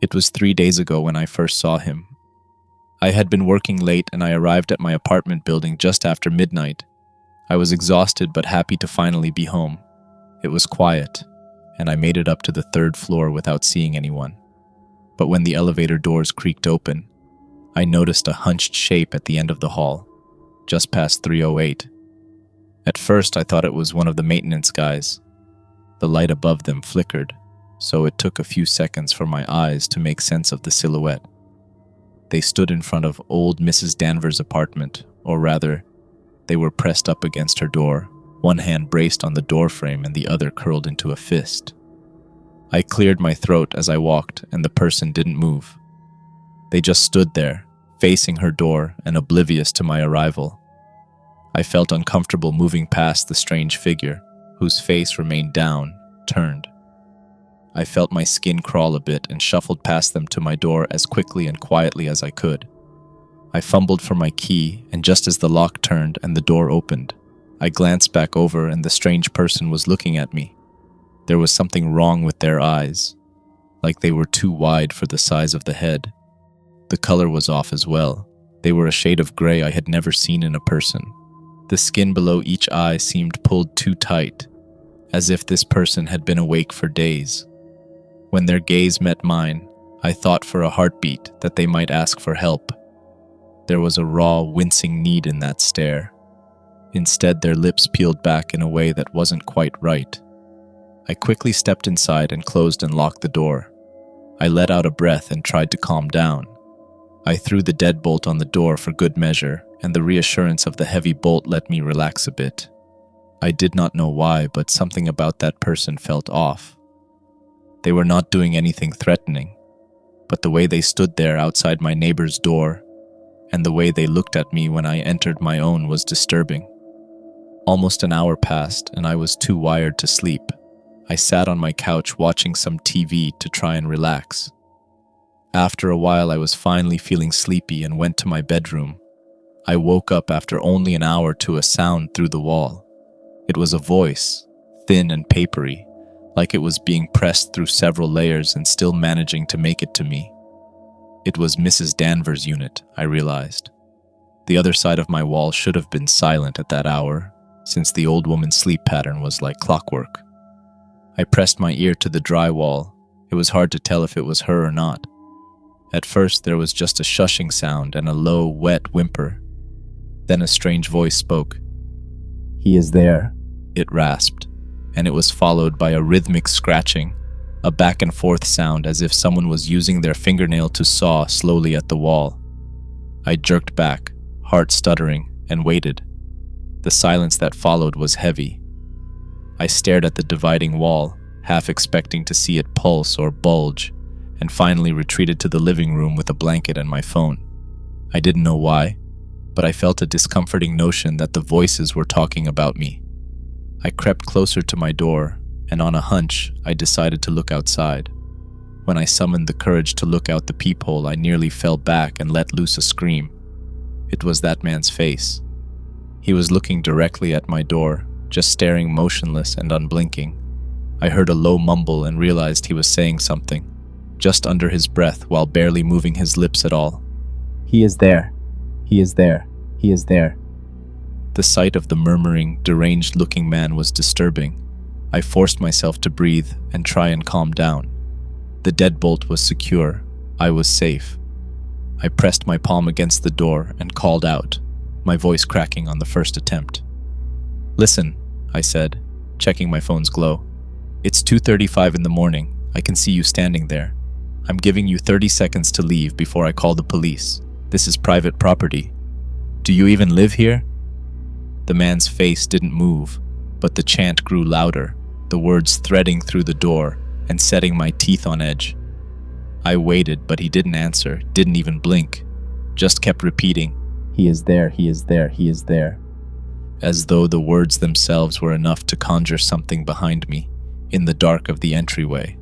It was 3 days ago when I first saw him. I had been working late and I arrived at my apartment building just after midnight. I was exhausted but happy to finally be home. It was quiet, and I made it up to the 3rd floor without seeing anyone. But when the elevator doors creaked open, I noticed a hunched shape at the end of the hall, just past 308. At first, I thought it was one of the maintenance guys. The light above them flickered, so it took a few seconds for my eyes to make sense of the silhouette. They stood in front of old Mrs. Danvers' apartment, or rather, they were pressed up against her door, one hand braced on the doorframe and the other curled into a fist. I cleared my throat as I walked, and the person didn't move. They just stood there, facing her door and oblivious to my arrival. I felt uncomfortable moving past the strange figure, whose face remained down, turned. I felt my skin crawl a bit and shuffled past them to my door as quickly and quietly as I could. I fumbled for my key, and just as the lock turned and the door opened, I glanced back over and the strange person was looking at me. There was something wrong with their eyes, like they were too wide for the size of the head. The color was off as well. They were a shade of gray I had never seen in a person. The skin below each eye seemed pulled too tight, as if this person had been awake for days. When their gaze met mine, I thought for a heartbeat that they might ask for help. There was a raw, wincing need in that stare. Instead, their lips peeled back in a way that wasn't quite right. I quickly stepped inside and closed and locked the door. I let out a breath and tried to calm down. I threw the deadbolt on the door for good measure, and the reassurance of the heavy bolt let me relax a bit. I did not know why, but something about that person felt off. They were not doing anything threatening, but the way they stood there outside my neighbor's door, and the way they looked at me when I entered my own was disturbing. Almost an hour passed, and I was too wired to sleep. I sat on my couch watching some TV to try and relax. After a while, I was finally feeling sleepy and went to my bedroom. I woke up after only an hour to a sound through the wall. It was a voice, thin and papery, like it was being pressed through several layers and still managing to make it to me. It was Mrs. Danvers' unit, I realized. The other side of my wall should have been silent at that hour, since the old woman's sleep pattern was like clockwork. I pressed my ear to the drywall. It was hard to tell if it was her or not. At first, there was just a shushing sound and a low, wet whimper. Then a strange voice spoke. "He is there," it rasped, and it was followed by a rhythmic scratching, a back-and-forth sound as if someone was using their fingernail to saw slowly at the wall. I jerked back, heart stuttering, and waited. The silence that followed was heavy. I stared at the dividing wall, half expecting to see it pulse or bulge, and finally retreated to the living room with a blanket and my phone. I didn't know why, but I felt a discomforting notion that the voices were talking about me. I crept closer to my door, and on a hunch, I decided to look outside. When I summoned the courage to look out the peephole, I nearly fell back and let loose a scream. It was that man's face. He was looking directly at my door, just staring motionless and unblinking. I heard a low mumble and realized he was saying something, just under his breath while barely moving his lips at all. "He is there. He is there. He is there." The sight of the murmuring, deranged-looking man was disturbing. I forced myself to breathe and try and calm down. The deadbolt was secure. I was safe. I pressed my palm against the door and called out, my voice cracking on the first attempt. "Listen," I said, checking my phone's glow. "It's 2:35 in the morning. I can see you standing there. I'm giving you 30 seconds to leave before I call the police. This is private property. Do you even live here?" The man's face didn't move, but the chant grew louder, the words threading through the door and setting my teeth on edge. I waited, but he didn't answer, didn't even blink, just kept repeating, "He is there, he is there, he is there," as though the words themselves were enough to conjure something behind me, in the dark of the entryway.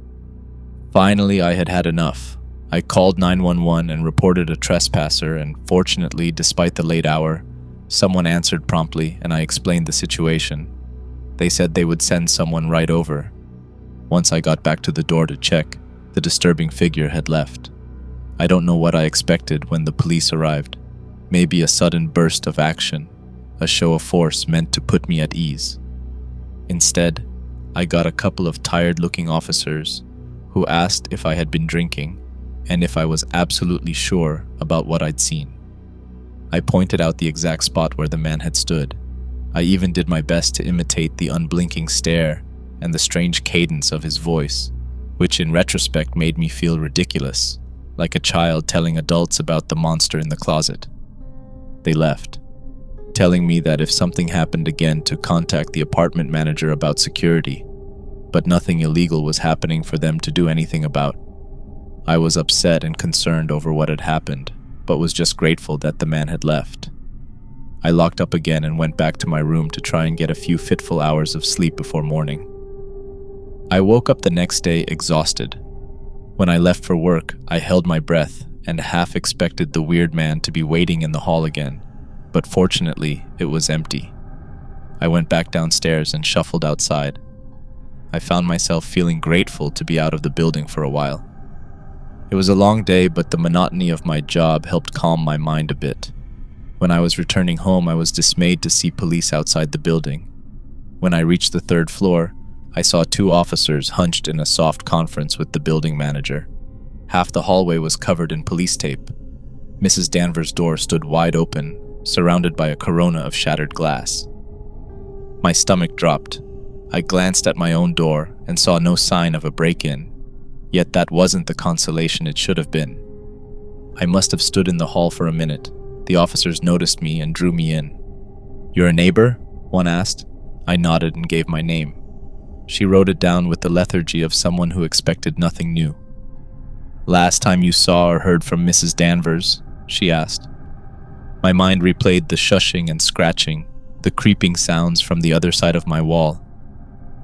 Finally, I had had enough. I called 911 and reported a trespasser, and fortunately, despite the late hour, someone answered promptly and I explained the situation. They said they would send someone right over. Once I got back to the door to check, The disturbing figure had left. I don't know what I expected when the police arrived. Maybe a sudden burst of action, a show of force meant to put me at ease. Instead, I got a couple of tired-looking officers who asked if I had been drinking and if I was absolutely sure about what I'd seen. I pointed out the exact spot where the man had stood. I even did my best to imitate the unblinking stare and the strange cadence of his voice, which in retrospect made me feel ridiculous, like a child telling adults about the monster in the closet. They left, telling me that if something happened again to contact the apartment manager about security, but nothing illegal was happening for them to do anything about. I was upset and concerned over what had happened, but was just grateful that the man had left. I locked up again and went back to my room to try and get a few fitful hours of sleep before morning. I woke up the next day exhausted. When I left for work, I held my breath and half expected the weird man to be waiting in the hall again, but fortunately, it was empty. I went back downstairs and shuffled outside. I found myself feeling grateful to be out of the building for a while. It was a long day, but the monotony of my job helped calm my mind a bit. When I was returning home, I was dismayed to see police outside the building. When I reached the third floor, I saw 2 officers hunched in a soft conference with the building manager. Half the hallway was covered in police tape. Mrs. Danvers' door stood wide open, surrounded by a corona of shattered glass. My stomach dropped. I glanced at my own door and saw no sign of a break-in, yet that wasn't the consolation it should have been. I must have stood in the hall for a minute. The officers noticed me and drew me in. "You're a neighbor?" one asked. I nodded and gave my name. She wrote it down with the lethargy of someone who expected nothing new. "Last time you saw or heard from Mrs. Danvers?" she asked. My mind replayed the shushing and scratching, the creeping sounds from the other side of my wall.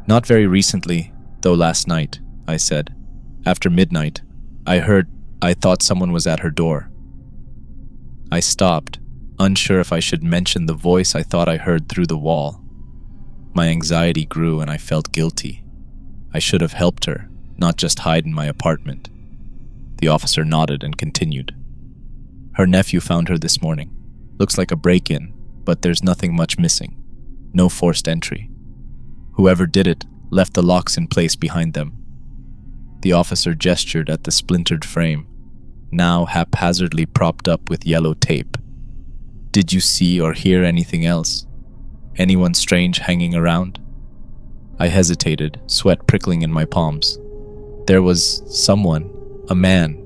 "Not very recently, though last night," I said. "After midnight, I thought someone was at her door." I stopped, unsure if I should mention the voice I thought I heard through the wall. My anxiety grew and I felt guilty. I should have helped her, not just hide in my apartment. The officer nodded and continued. "Her nephew found her this morning. Looks like a break-in, but there's nothing much missing. No forced entry. Whoever did it left the locks in place behind them." The officer gestured at the splintered frame, now haphazardly propped up with yellow tape. "Did you see or hear anything else? Anyone strange hanging around?" I hesitated, sweat prickling in my palms. "There was someone, a man.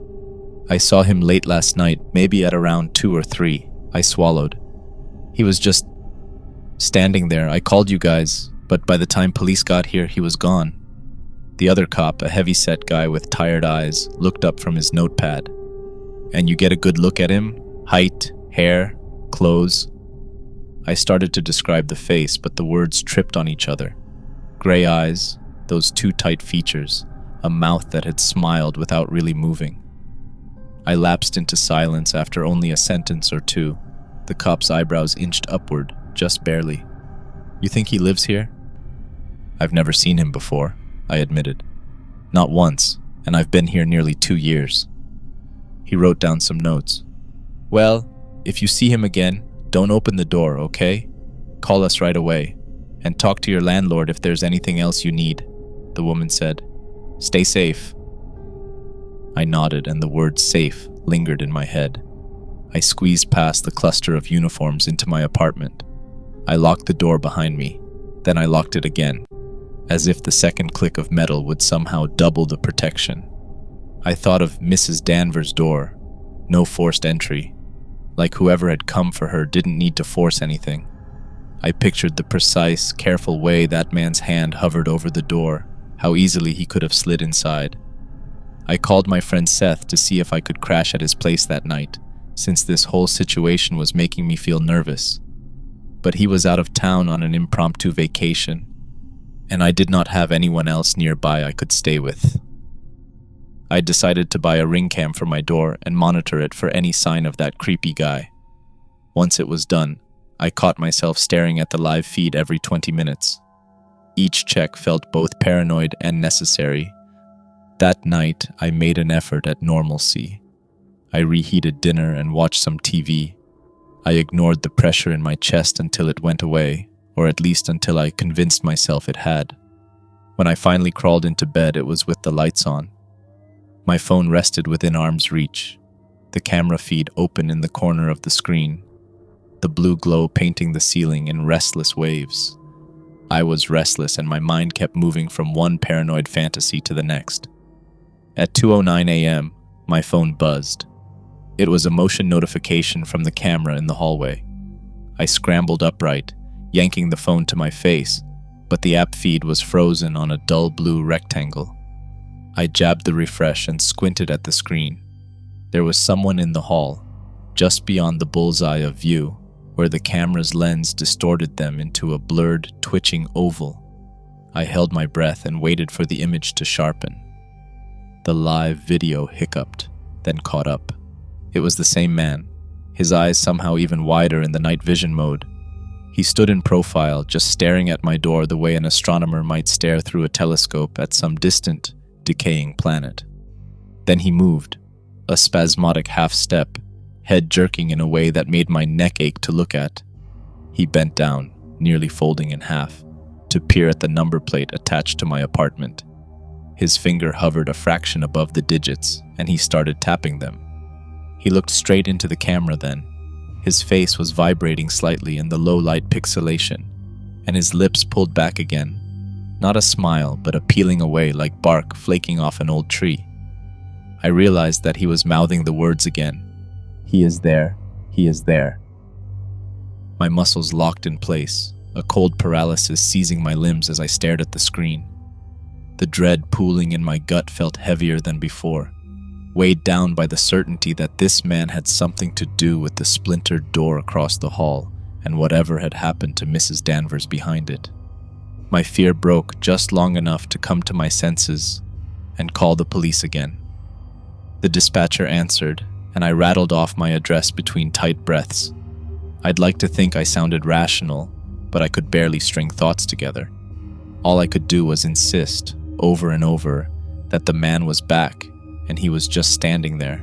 I saw him late last night, maybe at around 2 or 3. I swallowed. He was just standing there. I called you guys, but by the time police got here, he was gone." The other cop, a heavy-set guy with tired eyes, looked up from his notepad. "And you get a good look at him? Height, hair, clothes?" I started to describe the face, but the words tripped on each other. Gray eyes, those 2 tight features, a mouth that had smiled without really moving. I lapsed into silence after only a sentence or 2. The cop's eyebrows inched upward, just barely. "You think he lives here?" "I've never seen him before," I admitted. "Not once, and I've been here nearly 2 years. He wrote down some notes. "Well, if you see him again, don't open the door, okay? Call us right away, and talk to your landlord if there's anything else you need," the woman said. "Stay safe." I nodded, and the word safe lingered in my head. I squeezed past the cluster of uniforms into my apartment. I locked the door behind me, then I locked it again, as if the second click of metal would somehow double the protection. I thought of Mrs. Danvers' door, no forced entry, like whoever had come for her didn't need to force anything. I pictured the precise, careful way that man's hand hovered over the door, how easily he could have slid inside. I called my friend Seth to see if I could crash at his place that night, since this whole situation was making me feel nervous. But he was out of town on an impromptu vacation, and I did not have anyone else nearby I could stay with. I decided to buy a ring cam for my door and monitor it for any sign of that creepy guy. Once it was done, I caught myself staring at the live feed every 20 minutes. Each check felt both paranoid and necessary, That night, I made an effort at normalcy. I reheated dinner and watched some TV. I ignored the pressure in my chest until it went away, or at least until I convinced myself it had. When I finally crawled into bed, it was with the lights on. My phone rested within arm's reach, the camera feed open in the corner of the screen, the blue glow painting the ceiling in restless waves. I was restless, and my mind kept moving from one paranoid fantasy to the next. At 2:09 a.m., my phone buzzed. It was a motion notification from the camera in the hallway. I scrambled upright, yanking the phone to my face, but the app feed was frozen on a dull blue rectangle. I jabbed the refresh and squinted at the screen. There was someone in the hall, just beyond the bullseye of view, where the camera's lens distorted them into a blurred, twitching oval. I held my breath and waited for the image to sharpen. The live video hiccuped, then caught up. It was the same man, his eyes somehow even wider in the night vision mode. He stood in profile, just staring at my door the way an astronomer might stare through a telescope at some distant, decaying planet. Then he moved, a spasmodic half-step, head jerking in a way that made my neck ache to look at. He bent down, nearly folding in half, to peer at the number plate attached to my apartment. His finger hovered a fraction above the digits, and he started tapping them. He looked straight into the camera then. His face was vibrating slightly in the low-light pixelation, and his lips pulled back again. Not a smile, but a peeling away like bark flaking off an old tree. I realized that he was mouthing the words again. "He is there. He is there." My muscles locked in place, a cold paralysis seizing my limbs as I stared at the screen. The dread pooling in my gut felt heavier than before, weighed down by the certainty that this man had something to do with the splintered door across the hall and whatever had happened to Mrs. Danvers behind it. My fear broke just long enough to come to my senses and call the police again. The dispatcher answered, and I rattled off my address between tight breaths. I'd like to think I sounded rational, but I could barely string thoughts together. All I could do was insist, over and over, that the man was back, and he was just standing there.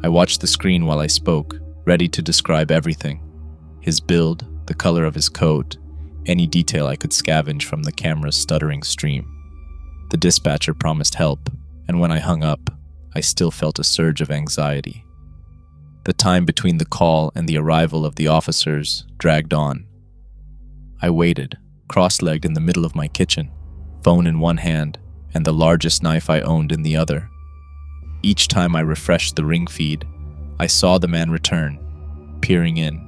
I watched the screen while I spoke, ready to describe everything. His build, the color of his coat, any detail I could scavenge from the camera's stuttering stream. The dispatcher promised help, and when I hung up, I still felt a surge of anxiety. The time between the call and the arrival of the officers dragged on. I waited, cross-legged in the middle of my kitchen, phone in one hand and the largest knife I owned in the other. Each time I refreshed the ring feed, I saw the man return, peering in,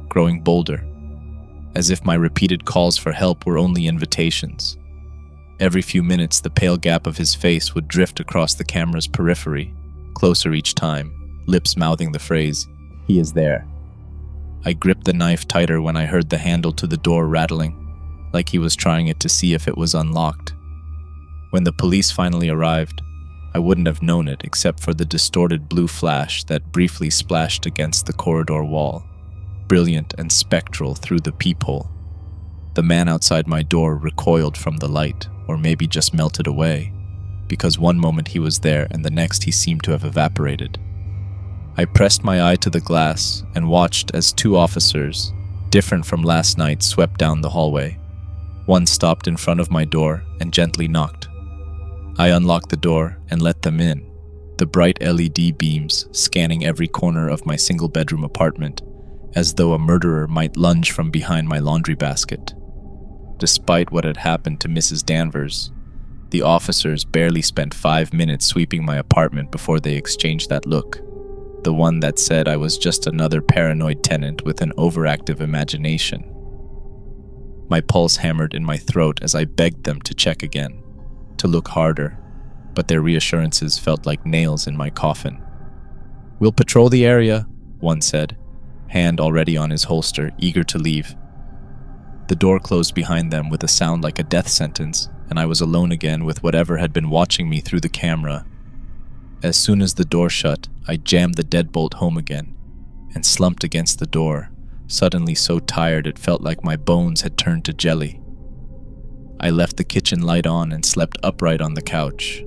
growing bolder, as if my repeated calls for help were only invitations. Every few minutes, the pale gap of his face would drift across the camera's periphery, closer each time, lips mouthing the phrase, "He is there." I gripped the knife tighter when I heard the handle to the door rattling, like he was trying it to see if it was unlocked. When the police finally arrived, I wouldn't have known it except for the distorted blue flash that briefly splashed against the corridor wall, brilliant and spectral through the peephole. The man outside my door recoiled from the light, or maybe just melted away, because one moment he was there and the next he seemed to have evaporated. I pressed my eye to the glass and watched as two officers, different from last night, swept down the hallway. One stopped in front of my door and gently knocked. I unlocked the door and let them in, the bright LED beams scanning every corner of my single-bedroom apartment, as though a murderer might lunge from behind my laundry basket. Despite what had happened to Mrs. Danvers, the officers barely spent 5 minutes sweeping my apartment before they exchanged that look, the one that said I was just another paranoid tenant with an overactive imagination. My pulse hammered in my throat as I begged them to check again, to look harder, but their reassurances felt like nails in my coffin. "We'll patrol the area," one said, hand already on his holster, eager to leave. The door closed behind them with a sound like a death sentence, and I was alone again with whatever had been watching me through the camera. As soon as the door shut, I jammed the deadbolt home again and slumped against the door, suddenly so tired it felt like my bones had turned to jelly. I left the kitchen light on and slept upright on the couch,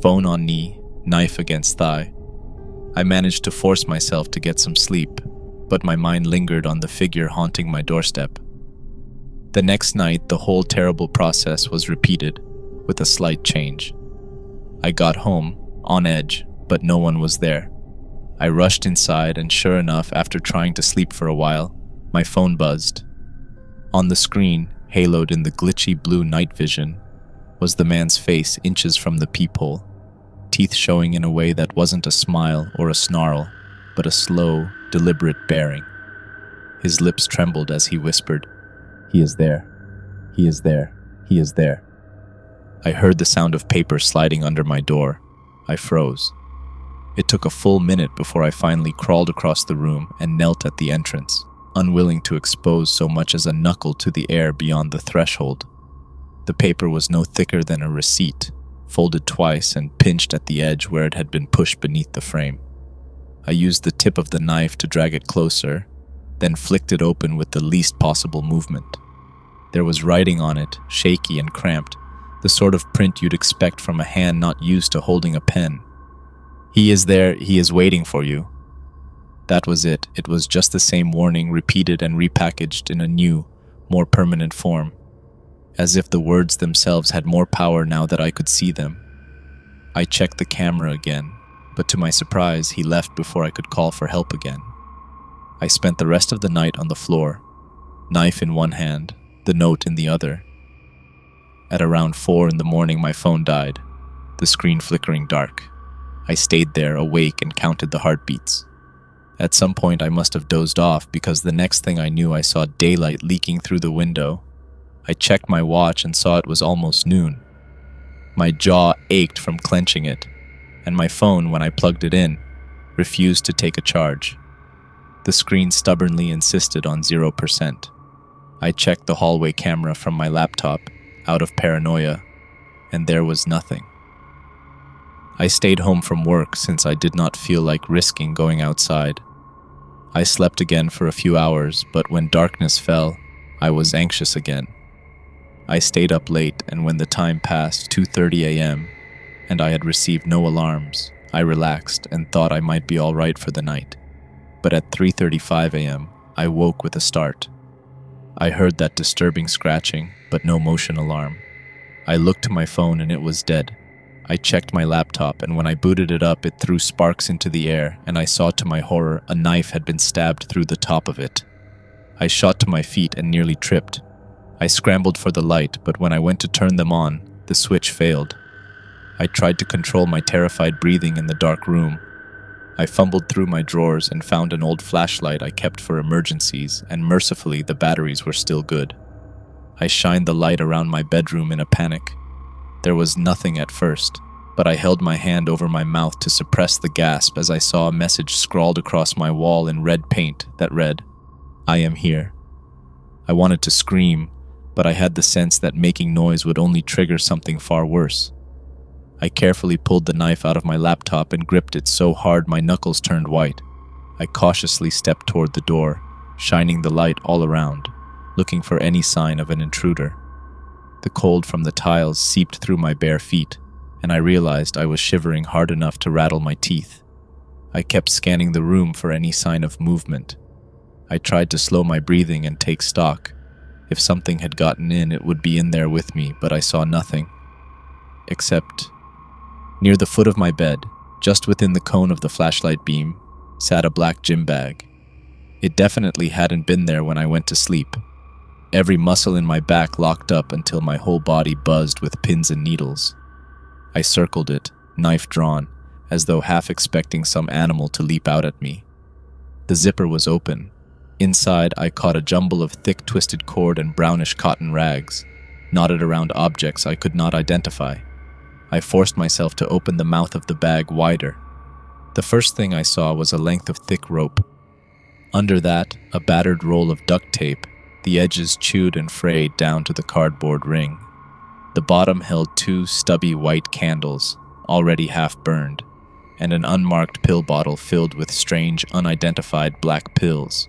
Phone on knee, knife against thigh. I managed to force myself to get some sleep, but my mind lingered on the figure haunting my doorstep. The next night, the whole terrible process was repeated, with a slight change. I got home, on edge, but no one was there. I rushed inside, and sure enough, after trying to sleep for a while, my phone buzzed. On the screen, haloed in the glitchy blue night vision, was the man's face inches from the peephole, teeth showing in a way that wasn't a smile or a snarl, but a slow, deliberate baring. His lips trembled as he whispered, "He is there. He is there. He is there." I heard the sound of paper sliding under my door. I froze. It took a full minute before I finally crawled across the room and knelt at the entrance, unwilling to expose so much as a knuckle to the air beyond the threshold. The paper was no thicker than a receipt, folded twice and pinched at the edge where it had been pushed beneath the frame. I used the tip of the knife to drag it closer, then flicked it open with the least possible movement. There was writing on it, shaky and cramped, the sort of print you'd expect from a hand not used to holding a pen. "He is there, he is waiting for you." That was it. It was just the same warning repeated and repackaged in a new, more permanent form, as if the words themselves had more power now that I could see them. I checked the camera again, but to my surprise, he left before I could call for help again. I spent the rest of the night on the floor, knife in one hand, the note in the other. At around 4 in the morning, my phone died, the screen flickering dark. I stayed there, awake, and counted the heartbeats. At some point, I must have dozed off because the next thing I knew, I saw daylight leaking through the window. I checked my watch and saw it was almost noon. My jaw ached from clenching it, and my phone, when I plugged it in, refused to take a charge. The screen stubbornly insisted on 0%. I checked the hallway camera from my laptop, out of paranoia, and there was nothing. I stayed home from work since I did not feel like risking going outside. I slept again for a few hours, but when darkness fell, I was anxious again. I stayed up late, and when the time passed 2:30 a.m., and I had received no alarms, I relaxed and thought I might be all right for the night. But at 3:35 a.m., I woke with a start. I heard that disturbing scratching, but no motion alarm. I looked to my phone and it was dead. I checked my laptop, and when I booted it up, it threw sparks into the air, and I saw to my horror a knife had been stabbed through the top of it. I shot to my feet and nearly tripped. I scrambled for the light, but when I went to turn them on, the switch failed. I tried to control my terrified breathing in the dark room. I fumbled through my drawers and found an old flashlight I kept for emergencies, and mercifully the batteries were still good. I shined the light around my bedroom in a panic. There was nothing at first, but I held my hand over my mouth to suppress the gasp as I saw a message scrawled across my wall in red paint that read, "I am here." I wanted to scream, but I had the sense that making noise would only trigger something far worse. I carefully pulled the knife out of my laptop and gripped it so hard my knuckles turned white. I cautiously stepped toward the door, shining the light all around, looking for any sign of an intruder. The cold from the tiles seeped through my bare feet, and I realized I was shivering hard enough to rattle my teeth. I kept scanning the room for any sign of movement. I tried to slow my breathing and take stock. If something had gotten in, it would be in there with me, but I saw nothing. Except, near the foot of my bed, just within the cone of the flashlight beam, sat a black gym bag. It definitely hadn't been there when I went to sleep. Every muscle in my back locked up until my whole body buzzed with pins and needles. I circled it, knife drawn, as though half expecting some animal to leap out at me. The zipper was open. Inside, I caught a jumble of thick twisted cord and brownish cotton rags, knotted around objects I could not identify. I forced myself to open the mouth of the bag wider. The first thing I saw was a length of thick rope. Under that, a battered roll of duct tape, the edges chewed and frayed down to the cardboard ring. The bottom held 2 stubby white candles, already half burned, and an unmarked pill bottle filled with strange, unidentified black pills.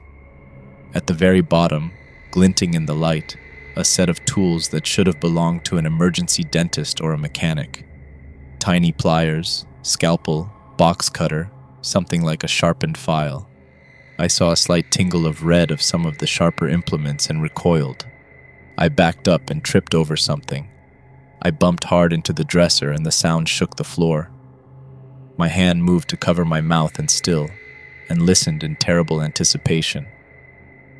At the very bottom, glinting in the light, a set of tools that should have belonged to an emergency dentist or a mechanic. Tiny pliers, scalpel, box cutter, something like a sharpened file. I saw a slight tingle of red of some of the sharper implements and recoiled. I backed up and tripped over something. I bumped hard into the dresser and the sound shook the floor. My hand moved to cover my mouth and still, and listened in terrible anticipation.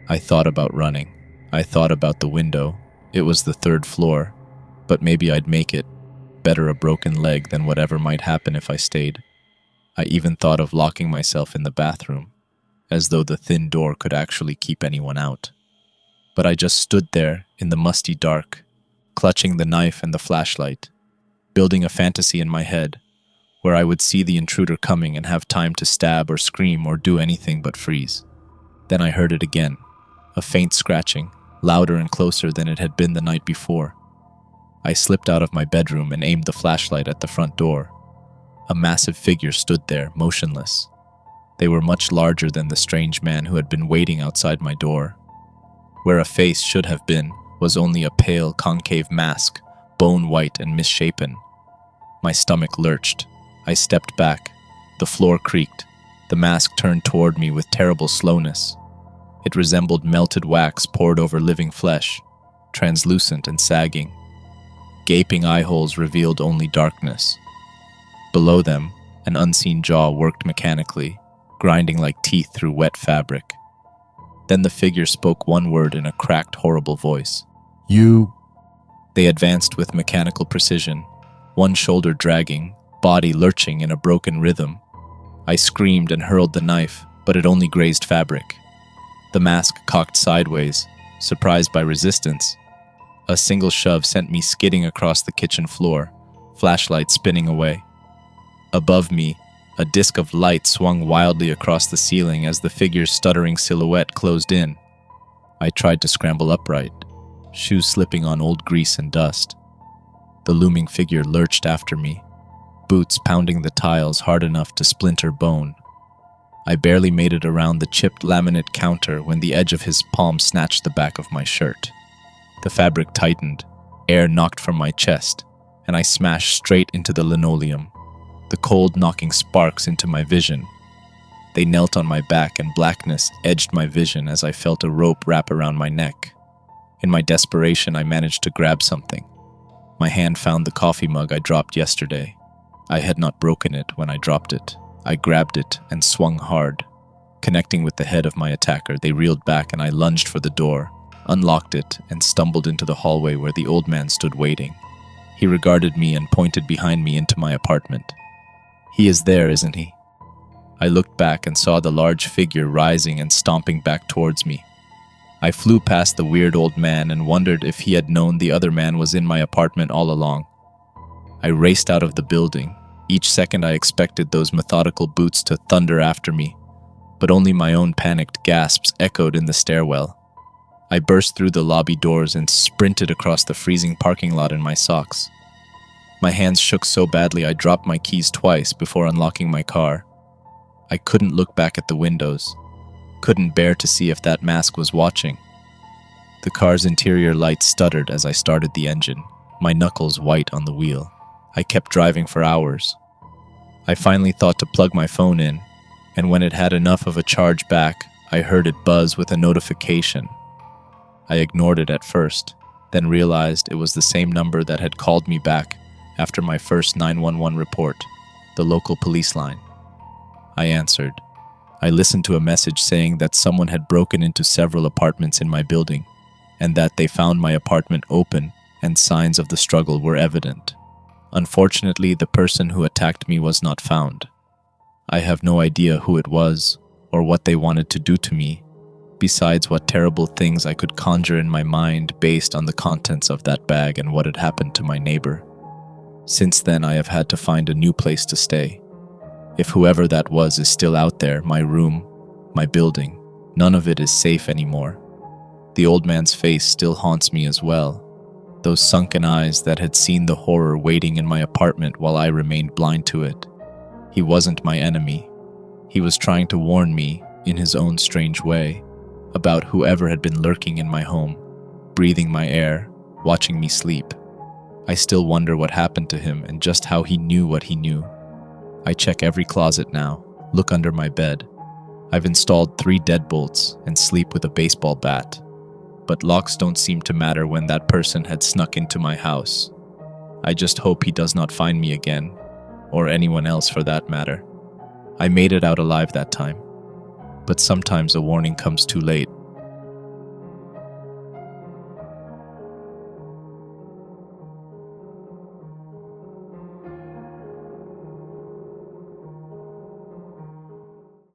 I thought about running. I thought about the window. It was the 3rd floor, but maybe I'd make it. Better a broken leg than whatever might happen if I stayed. I even thought of locking myself in the bathroom, as though the thin door could actually keep anyone out. But I just stood there in the musty dark, clutching the knife and the flashlight, building a fantasy in my head, where I would see the intruder coming and have time to stab or scream or do anything but freeze. Then I heard it again, a faint scratching, louder and closer than it had been the night before. I slipped out of my bedroom and aimed the flashlight at the front door. A massive figure stood there, motionless. They were much larger than the strange man who had been waiting outside my door. Where a face should have been was only a pale, concave mask, bone-white and misshapen. My stomach lurched. I stepped back. The floor creaked. The mask turned toward me with terrible slowness. It resembled melted wax poured over living flesh, translucent and sagging. Gaping eye holes revealed only darkness. Below them, an unseen jaw worked mechanically, grinding like teeth through wet fabric. Then the figure spoke one word in a cracked, horrible voice. "You." They advanced with mechanical precision, one shoulder dragging, body lurching in a broken rhythm. I screamed and hurled the knife, but it only grazed fabric. The mask cocked sideways, surprised by resistance. A single shove sent me skidding across the kitchen floor, flashlight spinning away. Above me, a disk of light swung wildly across the ceiling as the figure's stuttering silhouette closed in. I tried to scramble upright, shoes slipping on old grease and dust. The looming figure lurched after me, boots pounding the tiles hard enough to splinter bone. I barely made it around the chipped laminate counter when the edge of his palm snatched the back of my shirt. The fabric tightened, air knocked from my chest, and I smashed straight into the linoleum, the cold knocking sparks into my vision. They knelt on my back and blackness edged my vision as I felt a rope wrap around my neck. In my desperation, I managed to grab something. My hand found the coffee mug I dropped yesterday. I had not broken it when I dropped it. I grabbed it and swung hard. Connecting with the head of my attacker, they reeled back and I lunged for the door, unlocked it, and stumbled into the hallway where the old man stood waiting. He regarded me and pointed behind me into my apartment. "He is there, isn't he?" I looked back and saw the large figure rising and stomping back towards me. I flew past the weird old man and wondered if he had known the other man was in my apartment all along. I raced out of the building. Each second I expected those methodical boots to thunder after me, but only my own panicked gasps echoed in the stairwell. I burst through the lobby doors and sprinted across the freezing parking lot in my socks. My hands shook so badly I dropped my keys twice before unlocking my car. I couldn't look back at the windows, couldn't bear to see if that mask was watching. The car's interior lights stuttered as I started the engine, my knuckles white on the wheel. I kept driving for hours. I finally thought to plug my phone in, and when it had enough of a charge back, I heard it buzz with a notification. I ignored it at first, then realized it was the same number that had called me back after my first 911 report, the local police line. I answered. I listened to a message saying that someone had broken into several apartments in my building, and that they found my apartment open and signs of the struggle were evident. Unfortunately, the person who attacked me was not found. I have no idea who it was or what they wanted to do to me, besides what terrible things I could conjure in my mind based on the contents of that bag and what had happened to my neighbor. Since then, I have had to find a new place to stay. If whoever that was is still out there, my room, my building, none of it is safe anymore. The old man's face still haunts me as well. Those sunken eyes that had seen the horror waiting in my apartment while I remained blind to it. He wasn't my enemy. He was trying to warn me, in his own strange way, about whoever had been lurking in my home, breathing my air, watching me sleep. I still wonder what happened to him and just how he knew what he knew. I check every closet now, look under my bed. I've installed 3 deadbolts and sleep with a baseball bat. But locks don't seem to matter when that person had snuck into my house. I just hope he does not find me again, or anyone else for that matter. I made it out alive that time. But sometimes a warning comes too late.